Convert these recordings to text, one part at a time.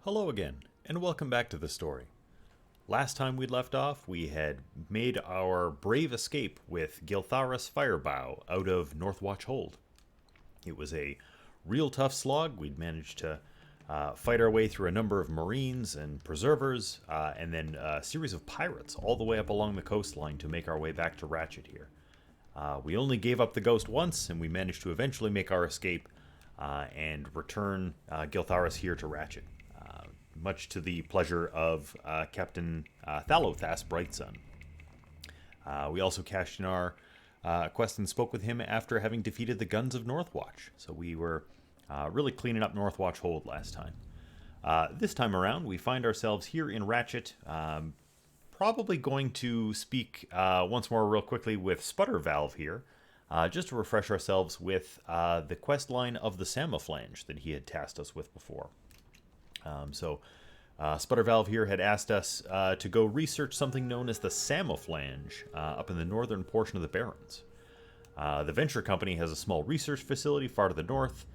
Hello again, and welcome back to the story. Last time we'd left off, we had made our brave escape with Giltharis Firebow out of Northwatch Hold. It was a real tough slog. We'd managed to fight our way through a number of marines and preservers, and then a series of pirates all the way up along the coastline to make our way back to Ratchet here. We only gave up the ghost once, and we managed to eventually make our escape and return Giltharis here to Ratchet. Much to the pleasure of Captain Thalothas Brightsun. We also cashed in our quest and spoke with him after having defeated the guns of Northwatch. So we were really cleaning up Northwatch Hold last time. This time around, we find ourselves here in Ratchet, probably going to speak once more real quickly with Sputtervalve here, just to refresh ourselves with the quest line of the Samophlange that he had tasked us with before. Sputtervalve here had asked us to go research something known as the Samophlange up in the northern portion of the Barrens. The venture company has a small research facility far to the north,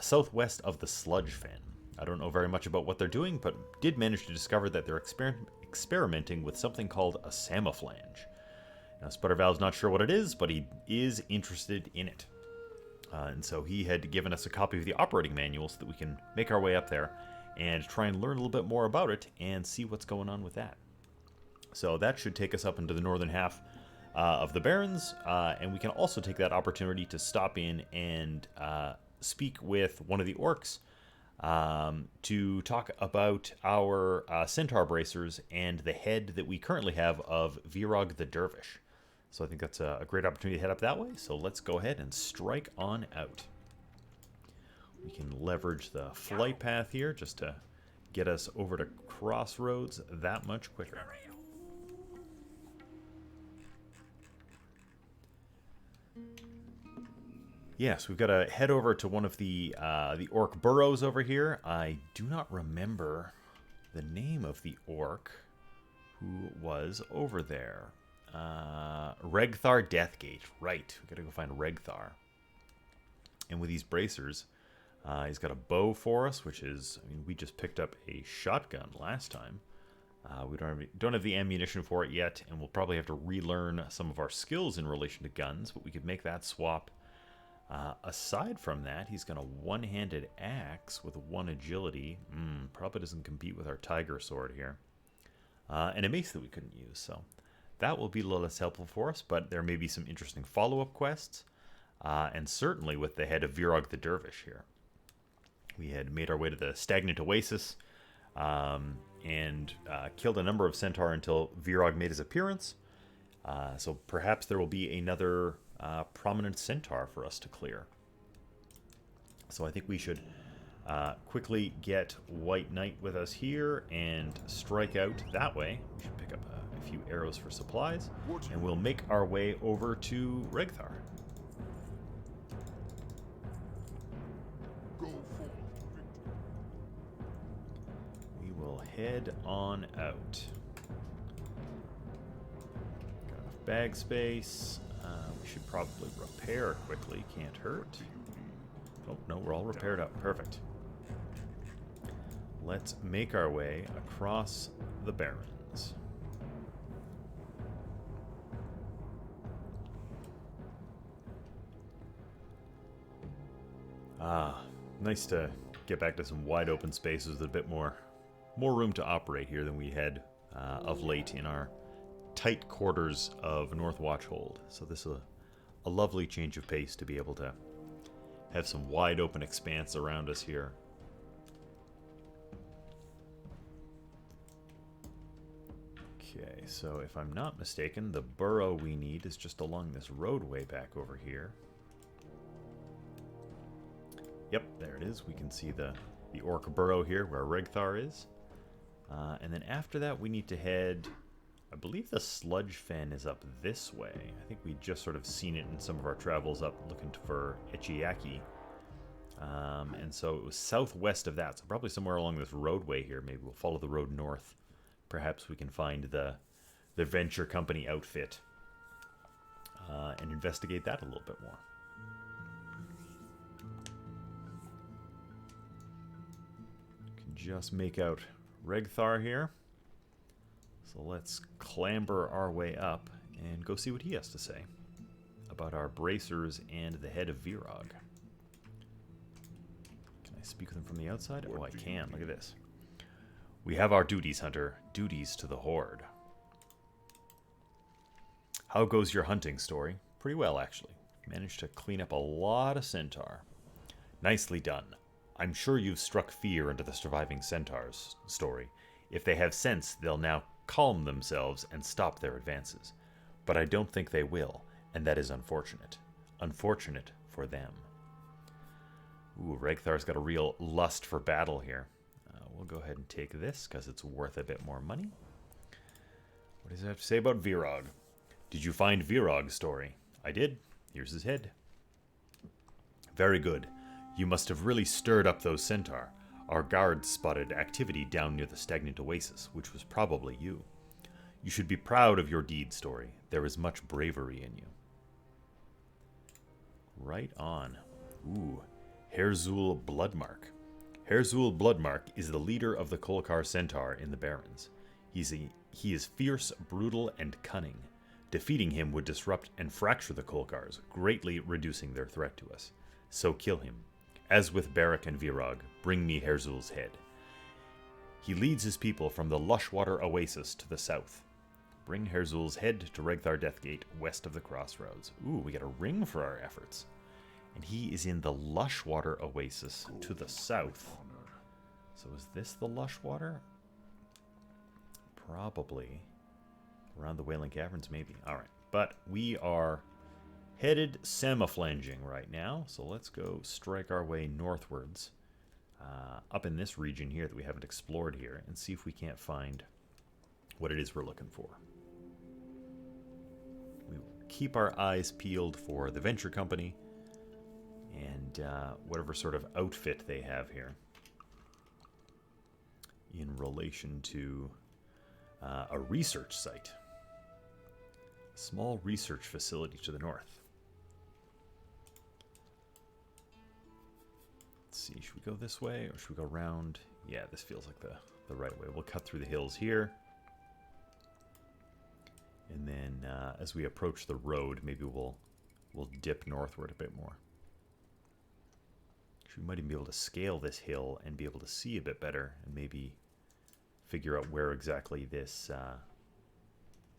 southwest of the Sludge Fen. I don't know very much about what they're doing, but did manage to discover that they're experimenting with something called a Samophlange. Now, Sputtervalve's not sure what it is, but he is interested in it. And so he had given us a copy of the operating manual so that we can make our way up there and try and learn a little bit more about it and see what's going on with that. So that should take us up into the northern half of the Barrens, and we can also take that opportunity to stop in and speak with one of the orcs to talk about our centaur bracers and the head that we currently have of Virog the Dervish. So I think that's a great opportunity to head up that way, so let's go ahead and strike on out. We can leverage the flight path here just to get us over to Crossroads that much quicker. Yes, we've got to head over to one of the orc burrows over here. I do not remember the name of the orc who was over there. Regthar Deathgate. Right, we gotta go find Regthar. And with these bracers, he's got a bow for us, which is, I mean, we just picked up a shotgun last time. We don't have the ammunition for it yet, and we'll probably have to relearn some of our skills in relation to guns, but we could make that swap. Aside from that, he's got a one-handed axe with 1 agility. Probably doesn't compete with our tiger sword here. And a mace that we couldn't use, so that will be a little less helpful for us, but there may be some interesting follow-up quests, and certainly with the head of Virog the Dervish here. We had made our way to the Stagnant Oasis, and killed a number of centaur until Virog made his appearance, so perhaps there will be another prominent centaur for us to clear. So I think we should quickly get White Knight with us here and strike out that way. We should pick up a few arrows for supplies, and we'll make our way over to Regthar. We will head on out. Got enough bag space. We should probably repair quickly. Can't hurt. Oh, no, we're all repaired up. Perfect. Let's make our way across the Barrens. Nice to get back to some wide open spaces with a bit more room to operate here than we had of late in our tight quarters of Northwatch Hold. So this is a lovely change of pace to be able to have some wide open expanse around us here. Okay, so if I'm not mistaken, the burrow we need is just along this roadway back over here. Yep, there it is. We can see the orc burrow here where Regthar is. And then after that, we need to head... I believe the Sludge Fen is up this way. I think we just sort of seen it in some of our travels up looking for Echiaki. And so it was southwest of that, so probably somewhere along this roadway here. Maybe we'll follow the road north. Perhaps we can find the venture company outfit and investigate that a little bit more. just make out Regthar here. So let's clamber our way up and go see what he has to say about our bracers and the head of Virog. Can I speak with him from the outside? Oh, I can. Look at this. We have our duties, Hunter. Duties to the Horde. How goes your hunting story? Pretty well, actually. Managed to clean up a lot of centaur. Nicely done. I'm sure you've struck fear into the surviving centaurs' story. If they have sense, they'll now calm themselves and stop their advances. But I don't think they will, and that is unfortunate. Unfortunate for them. Ooh, Regthar's got a real lust for battle here. We'll go ahead and take this, because it's worth a bit more money. What does it have to say about Virog? Did you find Virog's story? I did. Here's his head. Very good. You must have really stirred up those centaur. Our guards spotted activity down near the stagnant oasis, which was probably you. You should be proud of your deed, Story. There is much bravery in you. Right on. Ooh, Herzul Bloodmark. Herzul Bloodmark is the leader of the Kolkar Centaur in the Barrens. He is fierce, brutal, and cunning. Defeating him would disrupt and fracture the Kolkars, greatly reducing their threat to us. So kill him. As with Barak and Virog, bring me Herzul's head. He leads his people from the Lushwater Oasis to the south. Bring Herzul's head to Regthar Deathgate, west of the crossroads. Ooh, we get a ring for our efforts. And he is in the Lushwater Oasis to the south. So is this the Lushwater? Probably. Around the Wailing Caverns, maybe. Alright, but we are headed Samophlangeing right now, so let's go strike our way northwards, up in this region here that we haven't explored here, and see if we can't find what it is we're looking for. We will keep our eyes peeled for the Venture Company and whatever sort of outfit they have here in relation to a research site. Small research facility to the north. Let's see, should we go this way or should we go around? Yeah, this feels like the right way. We'll cut through the hills here. And then as we approach the road, maybe we'll dip northward a bit more. We might even be able to scale this hill and be able to see a bit better and maybe figure out where exactly this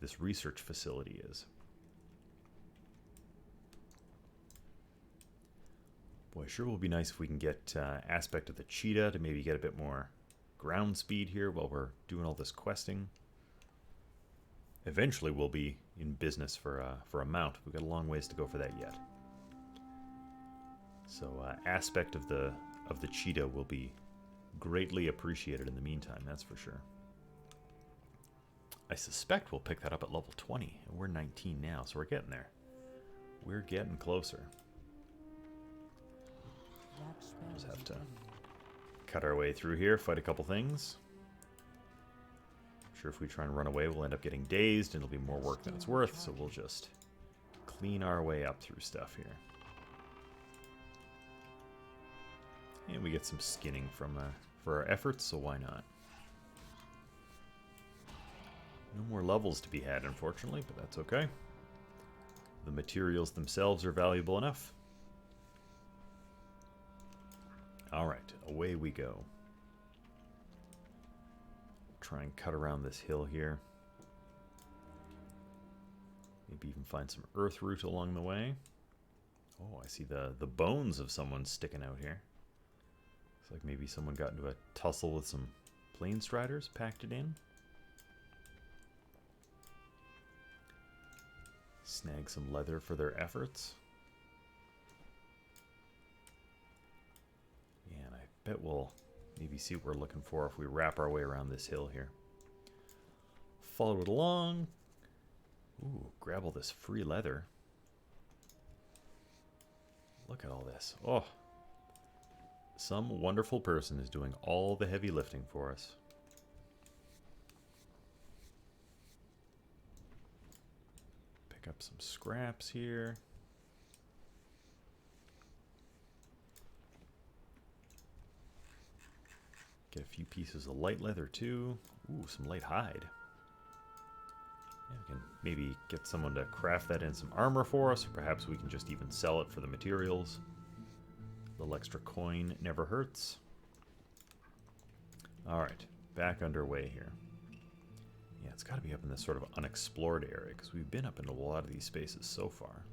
this research facility is. Boy, sure will be nice if we can get aspect of the cheetah to maybe get a bit more ground speed here while we're doing all this questing. Eventually we'll be in business for a mount. We've got a long ways to go for that yet. So aspect of the cheetah will be greatly appreciated in the meantime, that's for sure. I suspect we'll pick that up at level 20, and we're 19 now, so we're getting there. We're getting closer. Just have to cut our way through here, fight a couple things. I'm sure if we try and run away, we'll end up getting dazed, and it'll be more work than it's worth, so we'll just clean our way up through stuff here. And we get some skinning from for our efforts, so why not? No more levels to be had, unfortunately, but that's okay. The materials themselves are valuable enough. Alright, away we go. Try and cut around this hill here. Maybe even find some earth root along the way. Oh, I see the bones of someone sticking out here. Looks like maybe someone got into a tussle with some plain striders, packed it in. Snag some leather for their efforts. Yeah, and I bet we'll maybe see what we're looking for if we wrap our way around this hill here. Follow it along. Ooh, grab all this free leather. Look at all this. Oh, some wonderful person is doing all the heavy lifting for us. Pick up some scraps here. Get a few pieces of light leather too. Ooh, some light hide. Yeah, we can maybe get someone to craft that in some armor for us, or perhaps we can just even sell it for the materials. A little extra coin never hurts. Alright, back underway here. Yeah, it's got to be up in this sort of unexplored area, because we've been up into a lot of these spaces so far.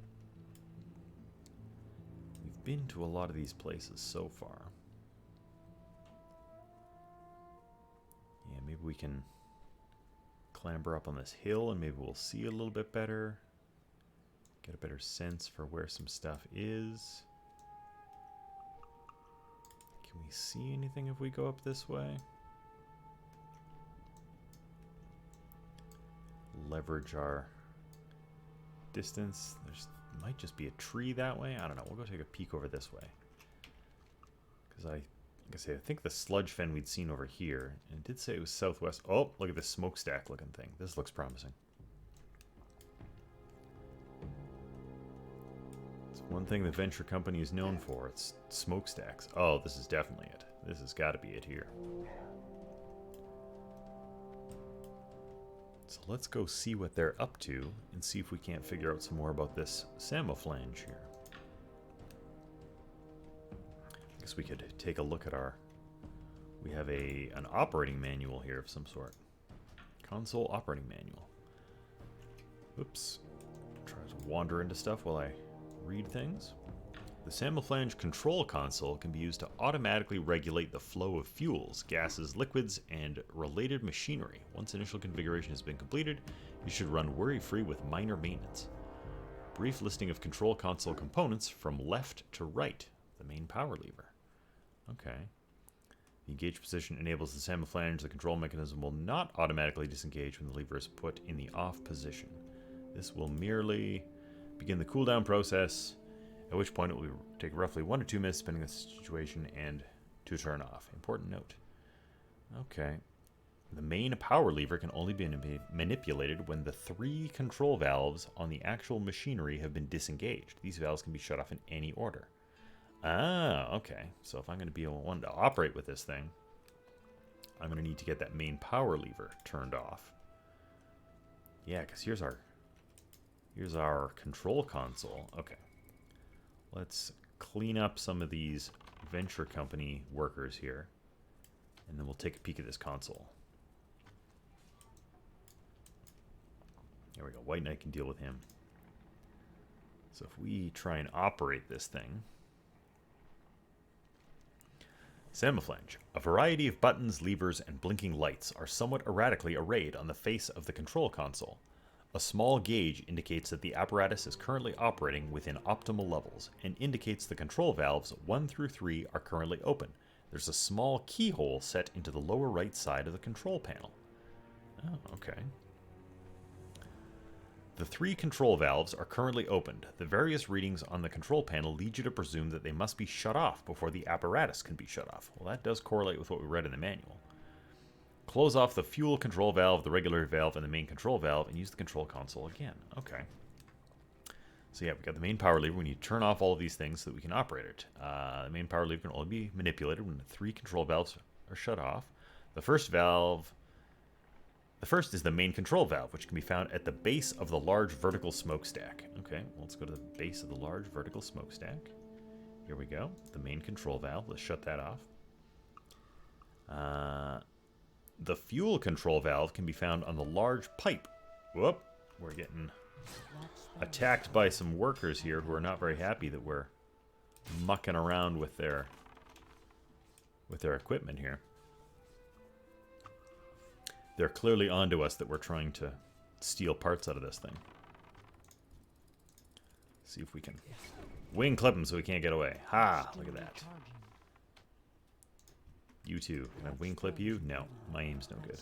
We've been to a lot of these places so far. Yeah, maybe we can clamber up on this hill and maybe we'll see a little bit better. Get a better sense for where some stuff is. Can we see anything if we go up this way? Leverage our distance. There's might just be a tree that way. I don't know. We'll go take a peek over this way. Because like I say, I think the sludge fen we'd seen over here, and it did say it was southwest. Oh, look at this smokestack looking thing. This looks promising. It's one thing the venture company is known for. It's smokestacks. Oh, this is definitely it. This has got to be it here. So let's go see what they're up to and see if we can't figure out some more about this Samophlange here. I guess we could take a look at our... We have an operating manual here of some sort. Console operating manual. Oops. Try to wander into stuff while I read things. The Samophlange control console can be used to automatically regulate the flow of fuels, gases, liquids, and related machinery. Once initial configuration has been completed, you should run worry-free with minor maintenance. Brief listing of control console components from left to right. The main power lever. Okay. The engage position enables the Samophlange. The control mechanism will not automatically disengage when the lever is put in the off position. This will merely begin the cooldown process, at which point it will take roughly 1 to 2 minutes depending on the situation and to turn off. Important note. Okay. The main power lever can only be manipulated when the 3 control valves on the actual machinery have been disengaged. These valves can be shut off in any order. Ah, okay. So if I'm going to be one to operate with this thing, I'm going to need to get that main power lever turned off. Yeah, because here's our control console. Okay. Let's clean up some of these venture company workers here, and then we'll take a peek at this console. There we go. White Knight can deal with him. So if we try and operate this thing... Samophlange. A variety of buttons, levers, and blinking lights are somewhat erratically arrayed on the face of the control console. A small gauge indicates that the apparatus is currently operating within optimal levels and indicates the control valves 1 through 3 are currently open. There's a small keyhole set into the lower right side of the control panel. Oh, okay. The 3 control valves are currently opened. The various readings on the control panel lead you to presume that they must be shut off before the apparatus can be shut off. Well, that does correlate with what we read in the manual. Close off the fuel control valve, the regulator valve, and the main control valve, and use the control console again. Okay. So yeah, we've got the main power lever. We need to turn off all of these things so that we can operate it. The main power lever can only be manipulated when the 3 control valves are shut off. The first is the main control valve, which can be found at the base of the large vertical smokestack. Okay, well, let's go to the base of the large vertical smokestack. Here we go. The main control valve. Let's shut that off. The fuel control valve can be found on the large pipe. Whoop, we're getting attacked by some workers here who are not very happy that we're mucking around with their equipment here. They're clearly onto us that we're trying to steal parts out of this thing. See if we can wing clip him so he can't get away. Ha! Look at that. You too. Can I wing clip you? No. My aim's no good.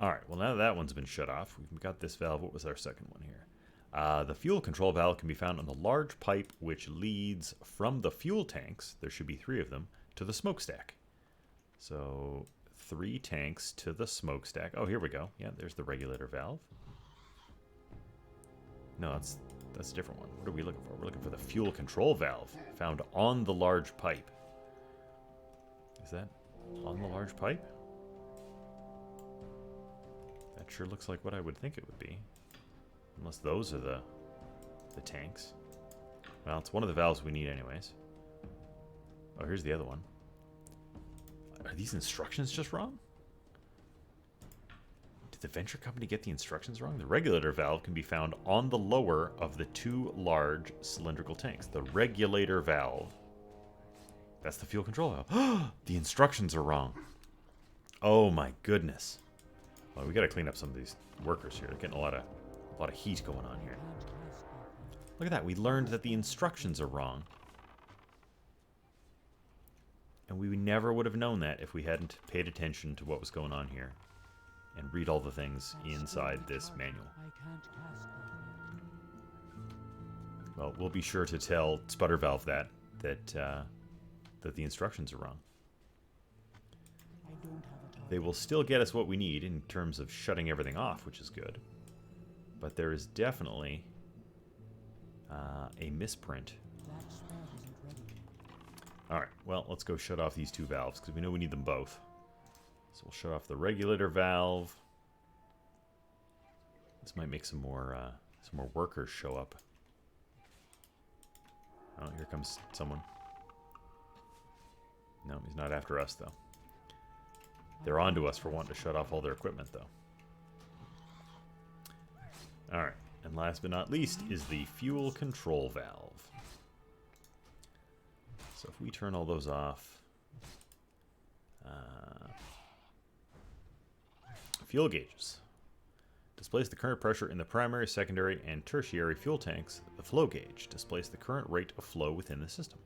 Alright, well now that one's been shut off, we've got this valve. What was our second one here? The fuel control valve can be found on the large pipe which leads from the fuel tanks, there should be 3 of them, to the smokestack. So, 3 tanks to the smokestack. Oh, here we go. Yeah, there's the regulator valve. No, that's a different one. What are we looking for? We're looking for the fuel control valve found on the large pipe. Is that? On the large pipe? That sure looks like what I would think it would be. Unless those are the tanks. Well, it's one of the valves we need anyways. Oh, here's the other one. Are these instructions just wrong? Did the venture company get the instructions wrong? The regulator valve can be found on the lower of the two large cylindrical tanks. The regulator valve. That's the fuel control valve. The instructions are wrong. Oh my goodness. Well, we gotta clean up some of these workers here. They're getting a lot of heat going on here. Look at that. We learned that the instructions are wrong. And we never would have known that if we hadn't paid attention to what was going on here. And read all the things inside this manual. Well, we'll be sure to tell Sputtervalve that the instructions are wrong. They will still get us what we need in terms of shutting everything off, which is good. But there is definitely a misprint. Alright, well, let's go shut off these two valves, because we know we need them both. So we'll shut off the regulator valve. This might make some more workers show up. Oh, here comes someone. No, he's not after us, though. They're onto us for wanting to shut off all their equipment, though. Alright, and last but not least is the fuel control valve. So if we turn all those off... fuel gauges. Displays the current pressure in the primary, secondary, and tertiary fuel tanks. The flow gauge displays the current rate of flow within the system.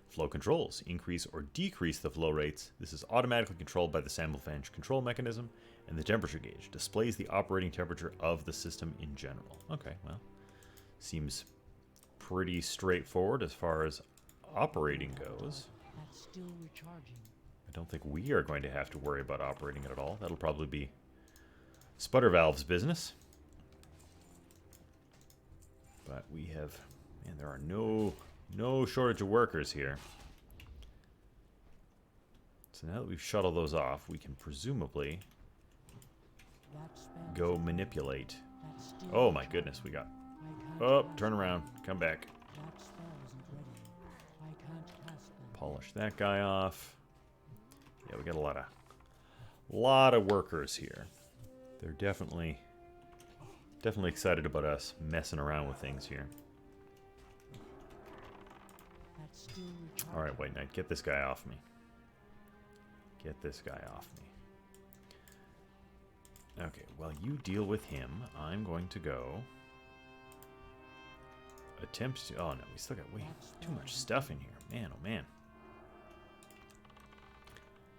Flow controls increase or decrease the flow rates. This is automatically controlled by the Samophlange control mechanism. And the temperature gauge displays the operating temperature of the system in general. Okay, well, seems pretty straightforward as far as operating goes. That's still recharging. I don't think we are going to have to worry about operating it at all. That'll probably be Sputtervalve's business. But we have... Man, there are no shortage of workers here. So now that we've shut all those off, we can presumably go manipulate. Oh my goodness, we got... Oh, turn around. Come back. Polish that guy off. Yeah, we got a lot of workers here. They're definitely excited about us messing around with things here. Alright, White Knight, get this guy off me. Get this guy off me. Okay, while you deal with him, I'm going to go attempt to... Oh no, we still got way too much stuff in here. Man, oh man.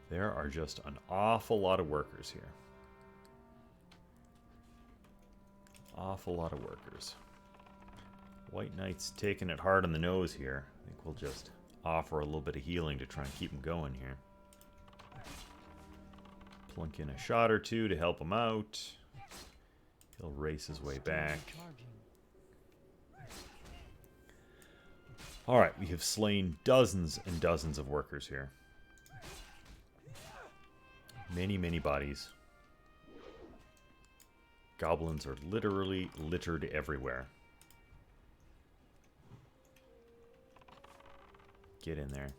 There are just an awful lot of workers here. Awful lot of workers. White Knight's taking it hard on the nose here. I think we'll just offer a little bit of healing to try and keep him going here. Plunk in a shot or two to help him out. He'll race his way back. Alright, we have slain dozens and dozens of workers here. Many, many bodies. Goblins are literally littered everywhere. Get in there.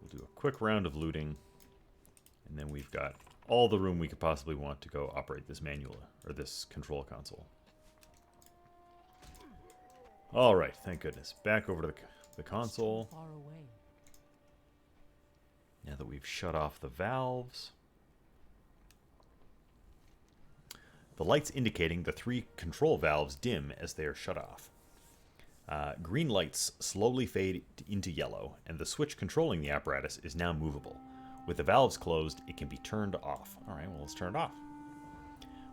We'll do a quick round of looting. And then we've got all the room we could possibly want to go operate this manual, or this control console. Alright, thank goodness. Back over to the console. Now that we've shut off the valves. The lights indicating the 3 control valves dim as they are shut off. Green lights slowly fade into yellow, and the switch controlling the apparatus is now movable. With the valves closed, it can be turned off. Alright, well, let's turn it off.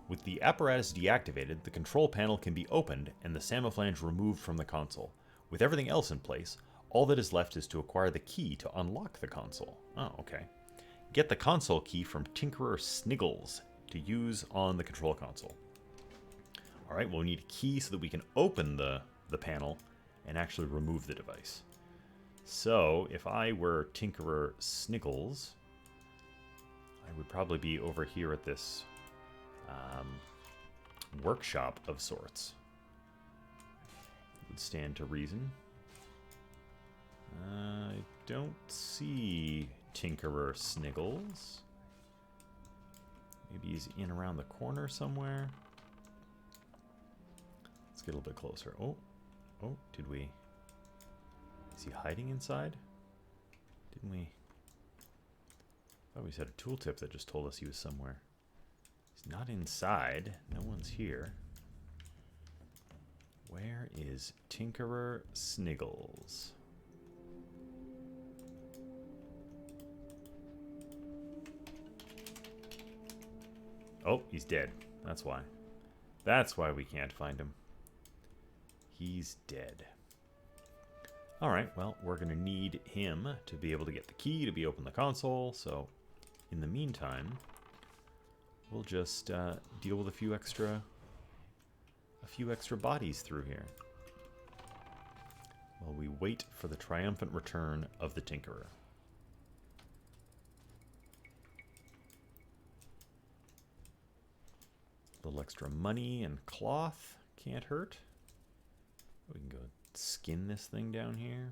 With the apparatus deactivated, the control panel can be opened and the Samophlange removed from the console. With everything else in place, all that is left is to acquire the key to unlock the console. Oh, okay. Get the console key from Tinkerer Sniggles to use on the control console. Alright, well, we need a key so that we can open the panel and actually remove the device. So, if I were Tinkerer Sniggles, I would probably be over here at this workshop of sorts. Would stand to reason. I don't see Tinkerer Sniggles. Maybe he's in around the corner somewhere. Let's get a little bit closer. Oh, did we? Is he hiding inside? Didn't we? I thought we had a tooltip that just told us he was somewhere. He's not inside. No one's here. Where is Tinkerer Sniggles? Oh, he's dead. That's why. That's why we can't find him. He's dead. Alright, well, we're going to need him to be able to get the key to be open the console, so in the meantime, we'll just deal with a few extra bodies through here. While we wait for the triumphant return of the Tinkerer. A little extra money and cloth can't hurt. We can go skin this thing down here.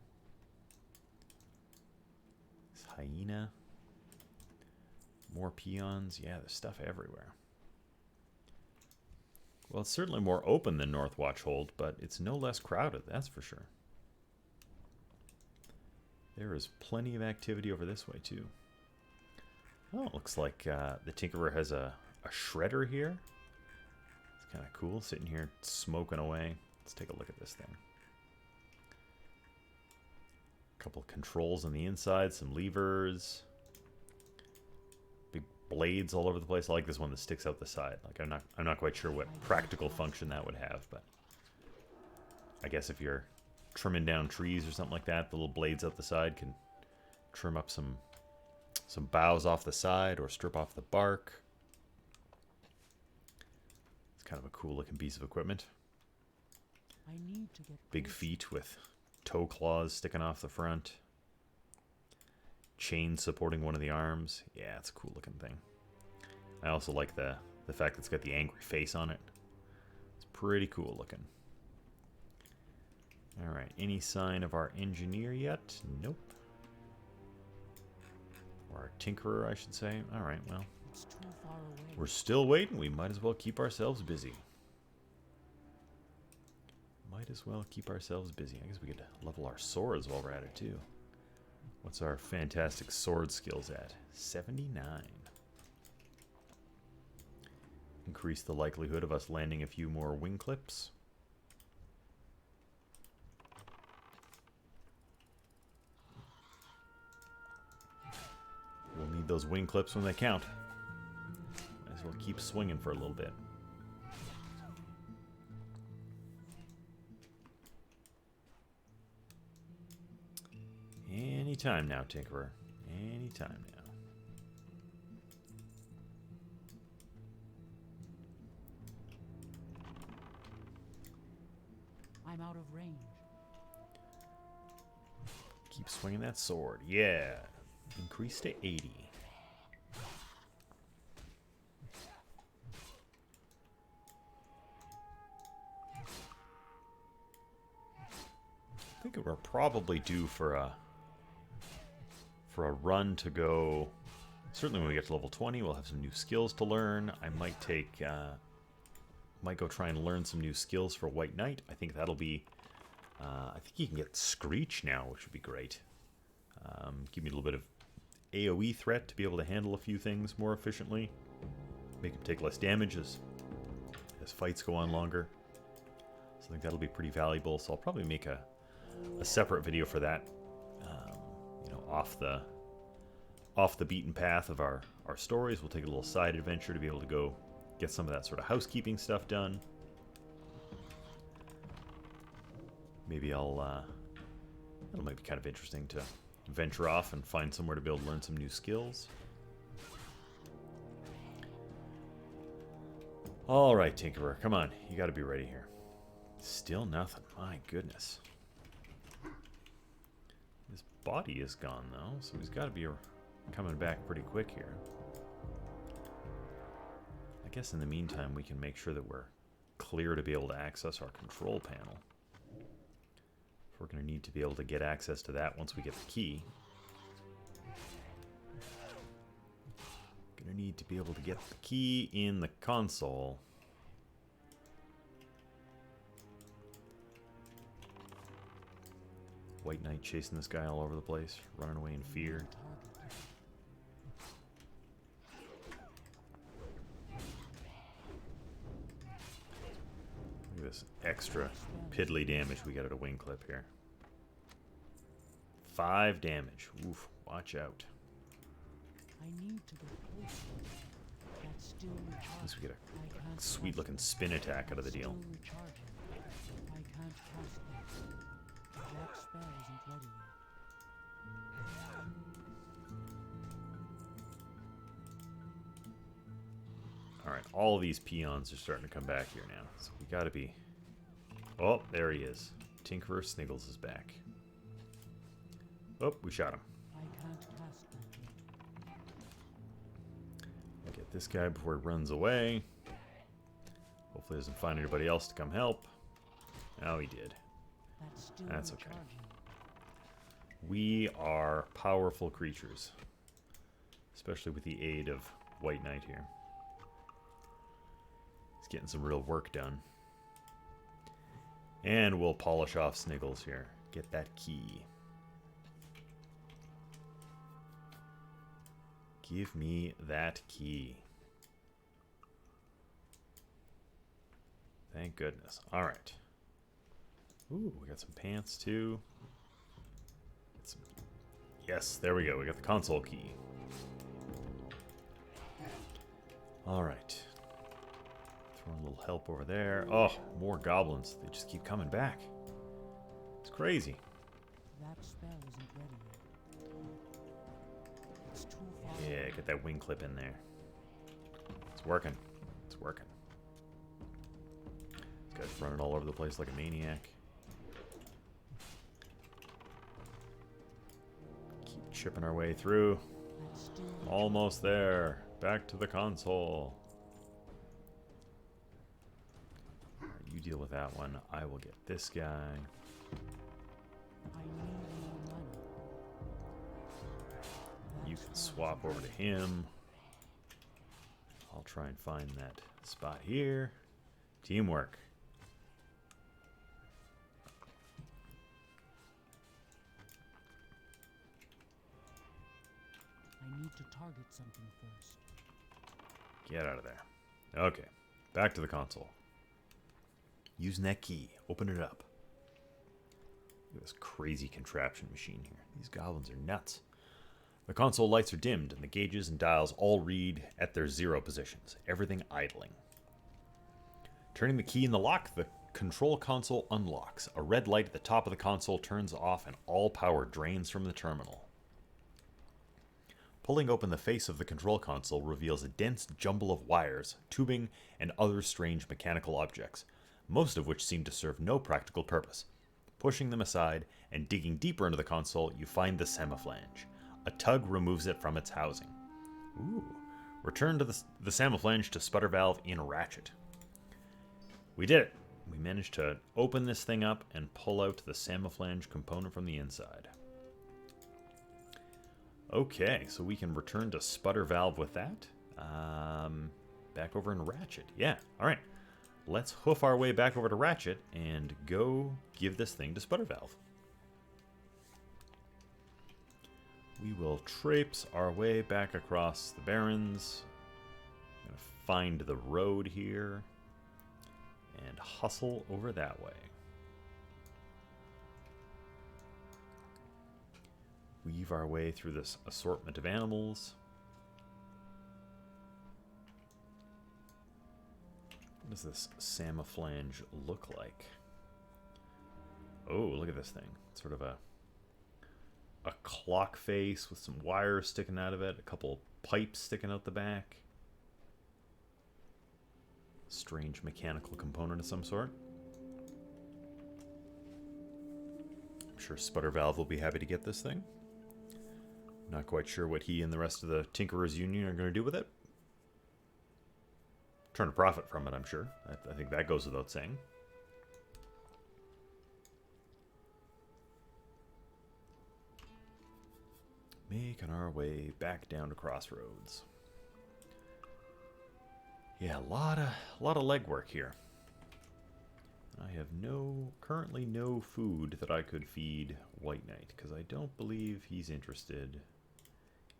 This hyena. More peons. Yeah, there's stuff everywhere. Well, it's certainly more open than North Watchhold, but it's no less crowded, that's for sure. There is plenty of activity over this way, too. Oh, it looks like the Tinkerer has a shredder here. It's kind of cool, sitting here smoking away. Let's take a look at this thing. A couple controls on the inside, some levers. Big blades all over the place. I like this one that sticks out the side. Like I'm not quite sure what practical function that would have, but I guess if you're trimming down trees or something like that, the little blades out the side can trim up some boughs off the side or strip off the bark. It's kind of a cool looking piece of equipment. I need to get Big feet with toe claws sticking off the front. Chain supporting one of the arms. Yeah, it's a cool looking thing. I also like the fact that it's got the angry face on it. It's pretty cool looking. Alright, any sign of our engineer yet? Nope. Or our tinkerer, I should say. Alright, well. It's too far away. We're still waiting. We might as well keep ourselves busy. Might as well keep ourselves busy. I guess we could level our swords while we're at it, too. What's our fantastic sword skills at? 79. Increase the likelihood of us landing a few more wing clips. We'll need those wing clips when they count. Might as well keep swinging for a little bit. Anytime now, Tinkerer. Anytime now. I'm out of range. Keep swinging that sword. Yeah. Increase to 80. I think we're probably due for a run to go. Certainly when we get to level 20, we'll have some new skills to learn. I might take might go try and learn some new skills for White Knight. I think that'll be I think you can get Screech now, which would be great. Give me a little bit of AoE threat to be able to handle a few things more efficiently. Make him take less damage as fights go on longer. So I think that'll be pretty valuable. So I'll probably make a separate video for that. You know, off the beaten path of our stories. We'll take a little side adventure to be able to go get some of that sort of housekeeping stuff done. Maybe it'll might be kind of interesting to venture off and find somewhere to be able to learn some new skills. All right, Tinkerer, come on. You got to be ready here. Still nothing. My goodness. His body is gone, though, so he's got to be coming back pretty quick here. guess in the meantime we can make sure that we're clear to be able to access our control panel. We're going to need to be able to get access to that once we get the key. Going to need to be able to get the key in the console. White Knight chasing this guy all over the place, running away in fear. Look at this extra piddly damage we got at a wing clip here. 5 damage. Oof, watch out. I need to get closer. That's still recharging. At least we get a sweet looking spin attack out of the deal. Still recharging. I can't cast that. That spell isn't ready yet. Alright, all these peons are starting to come back here now. So we gotta be... Oh, there he is. Tinkerer Sniggles is back. Oh, we shot him. I can't cast that yet. We'll get this guy before he runs away. Hopefully he doesn't find anybody else to come help. Oh, he did. That's okay. We are powerful creatures. Especially with the aid of White Knight here. He's getting some real work done. And we'll polish off Sniggles here. Get that key. Give me that key. Thank goodness. Alright. Ooh, we got some pants too. Yes, there we go. We got the console key. Alright. Throwing a little help over there. Oh, more goblins. They just keep coming back. It's crazy. That spell isn't ready yet. It's too far. Yeah, get that wing clip in there. It's working. It's working. This guy's running all over the place like a maniac. Keep chipping our way through. Almost there. Back to the console. Alright, you deal with that one. I will get this guy. I need more money. You can swap over to him. I'll try and find that spot here. Teamwork. I need to target something first. Get out of there. Okay, back to the console. Using that key. Open it up. Look at this crazy contraption machine here. These goblins are nuts. The console lights are dimmed, and the gauges and dials all read at their 0 positions. Everything idling. Turning the key in the lock, the control console unlocks. A red light at the top of the console turns off, and all power drains from the terminal. Pulling open the face of the control console reveals a dense jumble of wires, tubing, and other strange mechanical objects, most of which seem to serve no practical purpose. Pushing them aside and digging deeper into the console, you find the Samophlange. A tug removes it from its housing. Ooh. Return to the Samophlange to Sputtervalve in Ratchet. We did it. We managed to open this thing up and pull out the Samophlange component from the inside. Okay, so we can return to Sputtervalve with that. Back over in Ratchet. Yeah, alright. Let's hoof our way back over to Ratchet and go give this thing to Sputtervalve. We will traipse our way back across the Barrens. I'm going to find the road here and hustle over that way. Weave our way through this assortment of animals. What does this Samophlange look like? Oh, look at this thing. It's sort of a clock face with some wires sticking out of it, a couple pipes sticking out the back. Strange mechanical component of some sort. I'm sure Sputtervalve will be happy to get this thing. Not quite sure what he and the rest of the Tinkerers Union are going to do with it. turn a profit from it, I'm sure. I think that goes without saying. Making our way back down to Crossroads. Yeah, a lot of legwork here. I have currently no food that I could feed White Knight, because I don't believe he's interested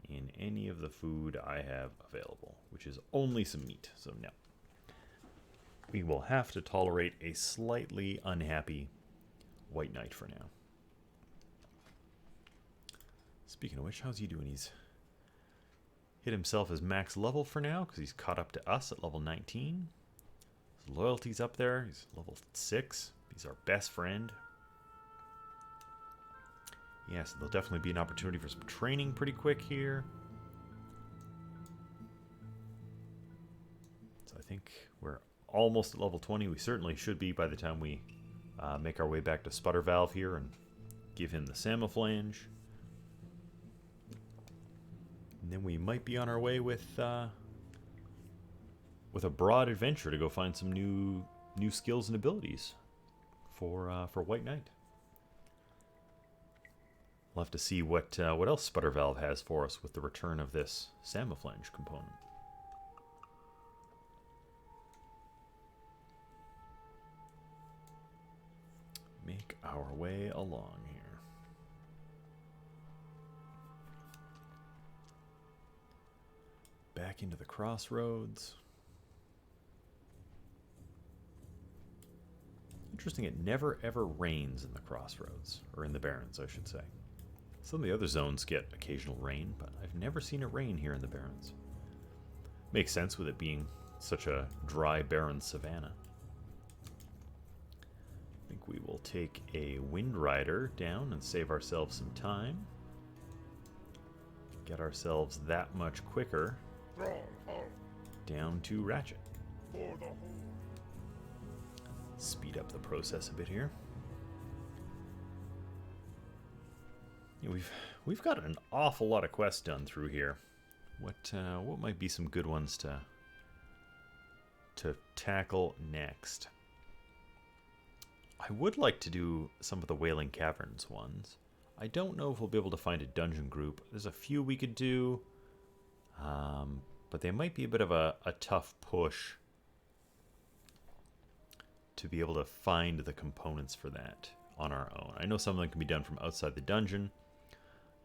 in any of the food I have available, which is only some meat, so no. We will have to tolerate a slightly unhappy White Knight for now. Speaking of which, how's he doing? He's hit himself as max level for now, because he's caught up to us at level 19. His loyalty's up there. He's level 6. He's our best friend. Yeah, so there'll definitely be an opportunity for some training pretty quick here. So I think we're almost at level 20. We certainly should be by the time we make our way back to Sputtervalve here and give him the Samophlange. And then we might be on our way with a broad adventure to go find some new skills and abilities for White Knight. We'll have to see what else Sputtervalve has for us with the return of this Samophlange component. Make our way along here. Back into the Crossroads. Interesting, it never ever rains in the Crossroads, or in the Barrens, I should say. Some of the other zones get occasional rain, but I've never seen it rain here in the Barrens. Makes sense with it being such a dry, barren savanna. I think we will take a Wind Rider down and save ourselves some time. Get ourselves that much quicker down to Ratchet. Speed up the process a bit here. Yeah, we've got an awful lot of quests done through here. What might be some good ones to tackle next? I would like to do some of the Wailing Caverns ones. I don't know if we'll be able to find a dungeon group. There's a few we could do, but they might be a bit of a tough push to be able to find the components for that on our own. I know some of them can be done from outside the dungeon.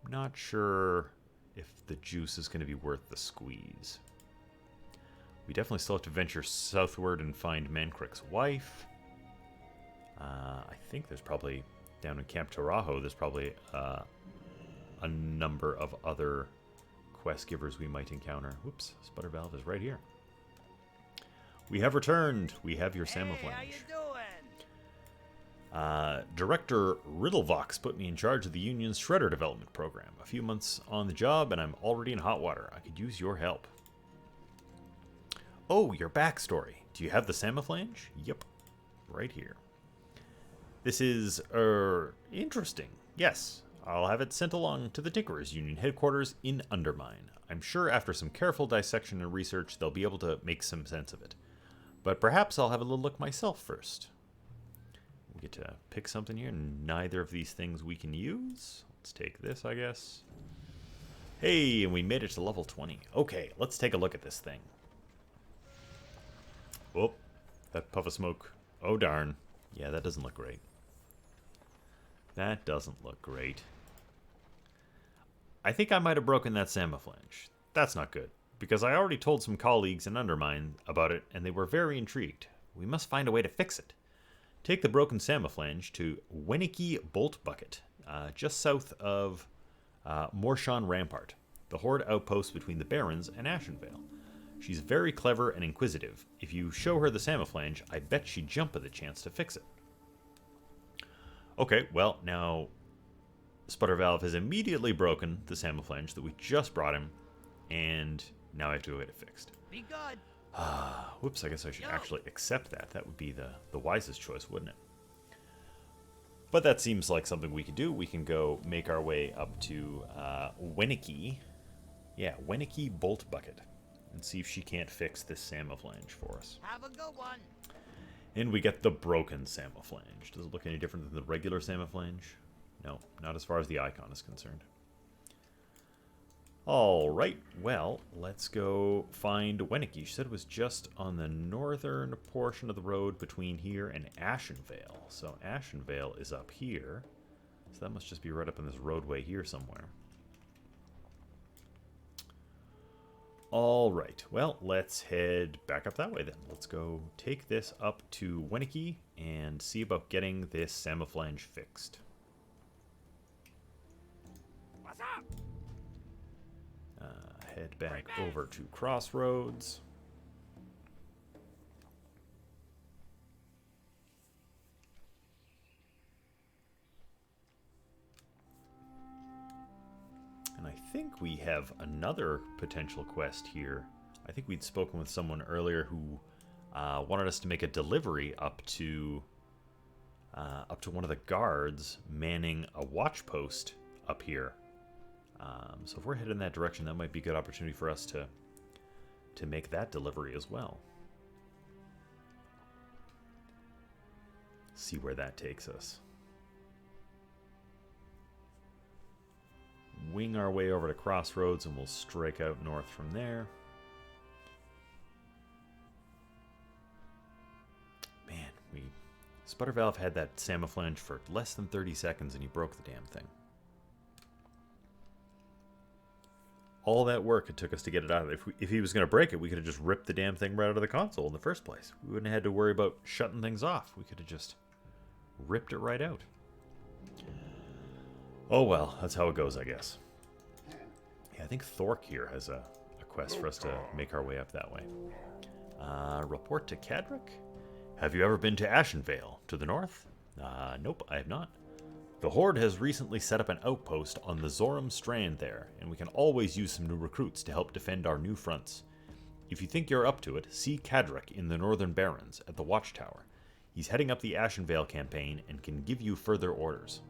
I'm not sure if the juice is going to be worth the squeeze. We definitely still have to venture southward and find Mancrick's wife. I think there's probably, down in Camp Tarajo, there's probably a number of other quest givers we might encounter. Whoops, Sputtervalve is right here. We have returned. We have your Samophlange. Hey, how you doing? Director Riddlevox put me in charge of the Union's Shredder development program. A few months on the job, and I'm already in hot water. I could use your help. Oh, your backstory. Do you have the Samophlange? Yep, right here. This is, interesting. Yes, I'll have it sent along to the Tinkerers Union headquarters in Undermine. I'm sure after some careful dissection and research, they'll be able to make some sense of it. But perhaps I'll have a little look myself first. We get to pick something here. Neither of these things we can use. Let's take this, I guess. Hey, and we made it to level 20. Okay, let's take a look at this thing. Oh, that puff of smoke. Oh, darn. Yeah, that doesn't look great. That doesn't look great. I think I might have broken that Samophlange. That's not good, because I already told some colleagues in Undermine about it, and they were very intrigued. We must find a way to fix it. Take the broken Samophlange to Wenicky Bolt Bucket, just south of Morshan Rampart, the Horde outpost between the Barrens and Ashenvale. She's very clever and inquisitive. If you show her the Samophlange, I bet she'd jump at the chance to fix it. Okay, well, now Sputtervalve has immediately broken the Samophlange that we just brought him, and now I have to go get it fixed. Be good. Whoops, I guess I should actually accept that. That would be the wisest choice, wouldn't it? But that seems like something we can do. We can go make our way up to Wenicky. Yeah, Wenicky Bolt Bucket. and see if she can't fix this Samophlange for us. Have a good one. And we get the broken Samophlange. Does it look any different than the regular Samophlange? No, not as far as the icon is concerned. Alright, well, let's go find Weniki. She said it was just on the northern portion of the road between here and Ashenvale. So Ashenvale is up here. So that must just be right up in this roadway here somewhere. Alright, well, let's head back up that way then. Let's go take this up to Weniki and see about getting this Samophlange fixed. What's up? Head back over to Crossroads. And I think we have another potential quest here. I think we'd spoken with someone earlier who wanted us to make a delivery up to one of the guards manning a watch post up here. So if we're headed in that direction, that might be a good opportunity for us to make that delivery as well. See where that takes us. Wing our way over to Crossroads and we'll strike out north from there. Man, Sputtervalve had that Samophlange for less than 30 seconds and he broke the damn thing. All that work it took us to get it out of it. If he was going to break it, we could have just ripped the damn thing right out of the console in the first place. We wouldn't have had to worry about shutting things off. We could have just ripped it right out. Oh well, that's how it goes, I guess. Yeah, I think Thork here has a quest for us to make our way up that way. Report to Cadric? Have you ever been to Ashenvale, to the north? Nope, I have not. The Horde has recently set up an outpost on the Zoram Strand there, and we can always use some new recruits to help defend our new fronts. If you think you're up to it, see Cadric in the Northern Barrens at the Watchtower. He's heading up the Ashenvale campaign and can give you further orders.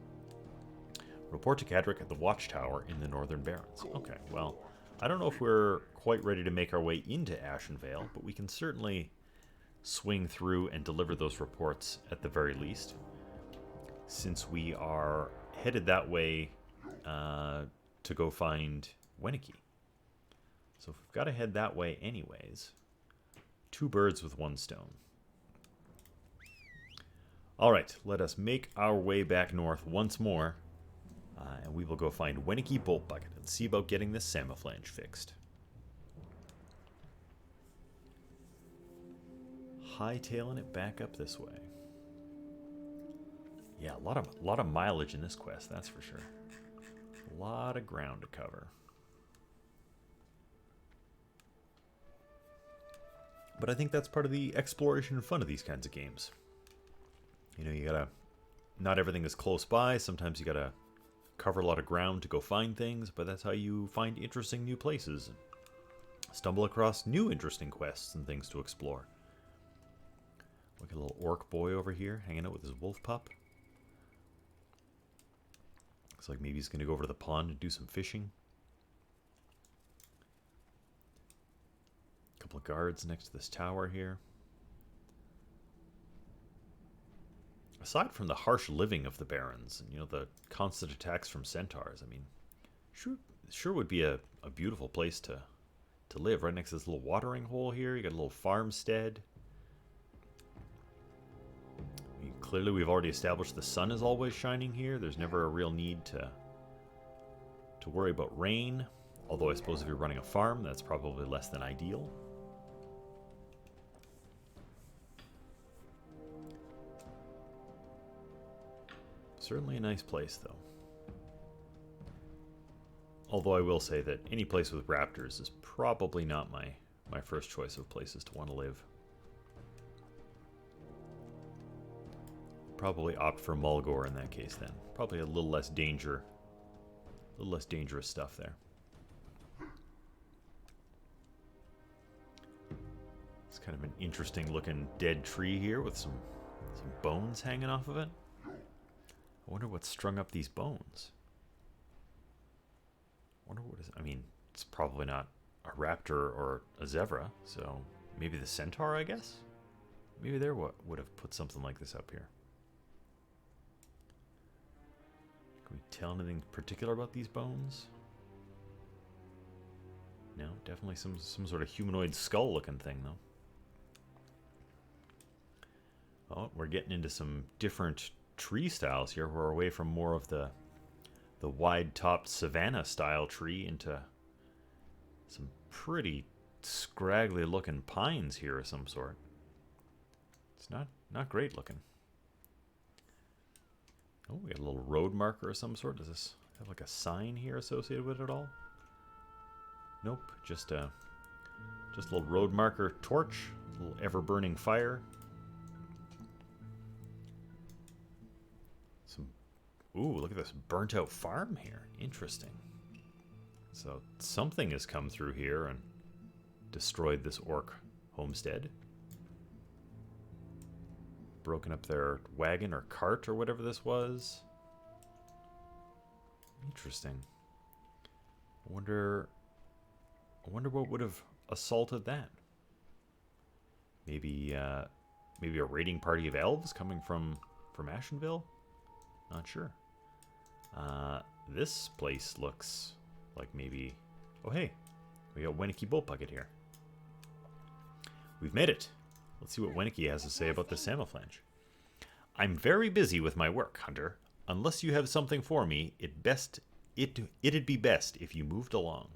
Report to Cadric at the Watchtower in the Northern Barrens. Okay, well, I don't know if we're quite ready to make our way into Ashenvale, but we can certainly swing through and deliver those reports at the very least. Since we are headed that way to go find Weniki. So if we've got to head that way anyways, two birds with one stone. Alright, let us make our way back north once more, and we will go find Weniki Boltbucket and see about getting this Samophlange fixed. Hightailing it back up this way. Yeah, a lot of mileage in this quest, that's for sure. A lot of ground to cover. But I think that's part of the exploration and fun of these kinds of games. You know, you gotta... Not everything is close by. Sometimes you gotta cover a lot of ground to go find things, but that's how you find interesting new places. And stumble across new interesting quests and things to explore. Look at a little orc boy over here, hanging out with his wolf pup. Looks like maybe he's going to go over to the pond and do some fishing. A couple of guards next to this tower here. Aside from the harsh living of the Barrens, and you know, the constant attacks from centaurs, I mean, sure would be a beautiful place to live. Right next to this little watering hole here, you got a little farmstead. Clearly, we've already established the sun is always shining here. There's never a real need to worry about rain. Although I suppose if you're running a farm, that's probably less than ideal. Certainly a nice place, though. Although I will say that any place with raptors is probably not my first choice of places to want to live. Probably opt for Mulgore in that case then. Probably a little less danger. A little less dangerous stuff there. It's kind of an interesting looking dead tree here with some bones hanging off of it. I wonder what's strung up these bones. I wonder what is... I mean, it's probably not a raptor or a zebra, so maybe the centaur, I guess? Maybe there would have put something like this up here. Can we tell anything particular about these bones? No, definitely some sort of humanoid skull-looking thing, though. Oh, we're getting into some different tree styles here. We're away from more of the wide-topped savanna-style tree into some pretty scraggly-looking pines here of some sort. It's not great looking. Oh, we got a little road marker of some sort. Does this have like a sign here associated with it at all? Nope, just a little road marker torch, a little ever-burning fire. Ooh, look at this burnt-out farm here. Interesting. So something has come through here and destroyed this orc homestead. Broken up their wagon or cart or whatever this was. Interesting. I wonder what would have assaulted that. Maybe a raiding party of elves coming from Ashenville? Not sure. This place looks like maybe... Oh, hey. We got Weniki Bolt Bucket here. We've made it. Let's see what Weniki has to say about the Samophlange. I'm very busy with my work, Hunter. Unless you have something for me, it'd be best if you moved along.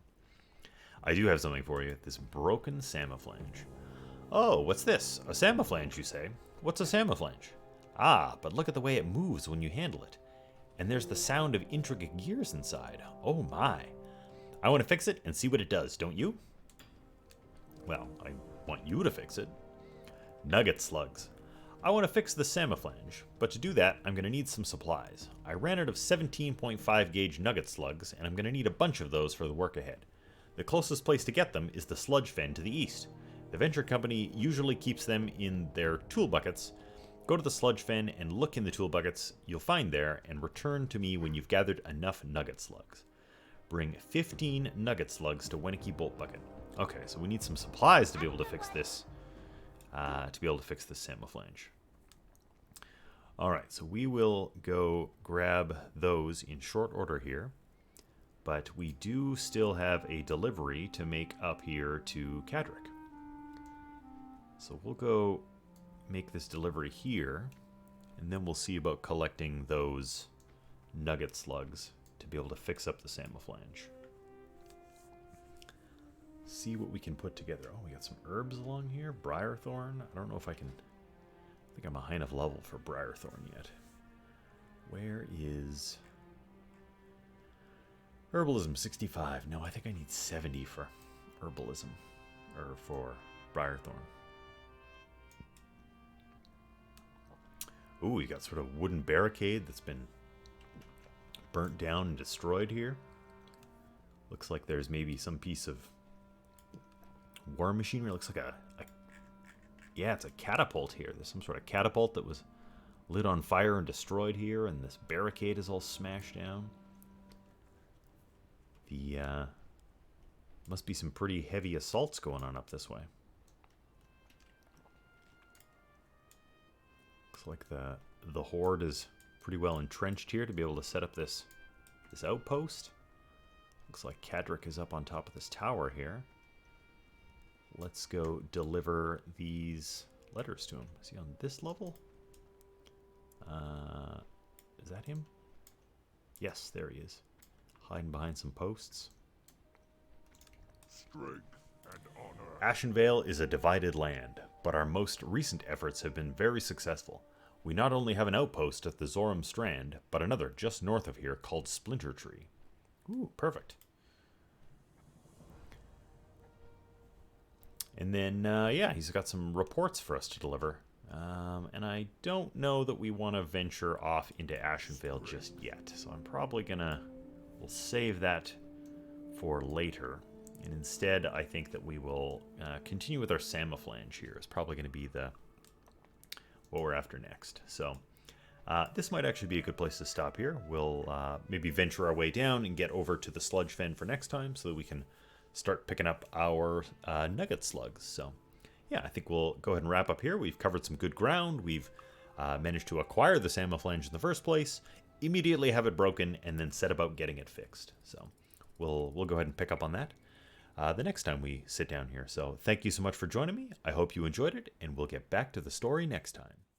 I do have something for you. This broken Samophlange. Oh, what's this? A Samophlange, you say? What's a Samophlange? Ah, but look at the way it moves when you handle it. And there's the sound of intricate gears inside. Oh my. I want to fix it and see what it does, don't you? Well, I want you to fix it. Nugget slugs. I want to fix the Samophlange, but to do that, I'm going to need some supplies. I ran out of 17.5 gauge nugget slugs, and I'm going to need a bunch of those for the work ahead. The closest place to get them is the sludge fen to the east. The venture company usually keeps them in their tool buckets. Go to the sludge fen and look in the tool buckets you'll find there, and return to me when you've gathered enough nugget slugs. Bring 15 nugget slugs to Weniki Bolt Bucket. Okay, so we need some supplies to be able to fix this. Samophlange. Alright, so we will go grab those in short order here. But we do still have a delivery to make up here to Cadric. So we'll go make this delivery here, and then we'll see about collecting those nugget slugs to be able to fix up the Samophlange. See what we can put together. Oh, we got some herbs along here. Briarthorn. I don't know if I can... I think I'm a high enough level for Briarthorn yet. Where is... Herbalism 65. No, I think I need 70 for Herbalism. Or for Briarthorn. Ooh, you got sort of wooden barricade that's been burnt down and destroyed here. Looks like there's maybe some piece of war machinery. It looks like yeah, it's a catapult here. There's some sort of catapult that was lit on fire and destroyed here, and this barricade is all smashed down. The must be some pretty heavy assaults going on up this way. Looks like the horde is pretty well entrenched here to be able to set up this outpost. Looks like Cadric is up on top of this tower here. Let's go deliver these letters to him. Is he on this level? Is that him? Yes, there he is. Hiding behind some posts. Strength and honor. Ashenvale is a divided land, but our most recent efforts have been very successful. We not only have an outpost at the Zoram Strand, but another just north of here called Splinter Tree. Ooh, perfect. And then, yeah, he's got some reports for us to deliver. And I don't know that we want to venture off into Ashenvale just yet. So I'm probably we'll save that for later. And instead, I think that we will continue with our Samophlange here. It's probably going to be what we're after next. So this might actually be a good place to stop here. We'll maybe venture our way down and get over to the sludge fen for next time so that we can start picking up our nugget slugs. So, yeah, I think we'll go ahead and wrap up here. We've covered some good ground. We've managed to acquire the Samophlange in the first place, immediately have it broken, and then set about getting it fixed. So, we'll go ahead and pick up on that the next time we sit down here. So, thank you so much for joining me. I hope you enjoyed it, and we'll get back to the story next time.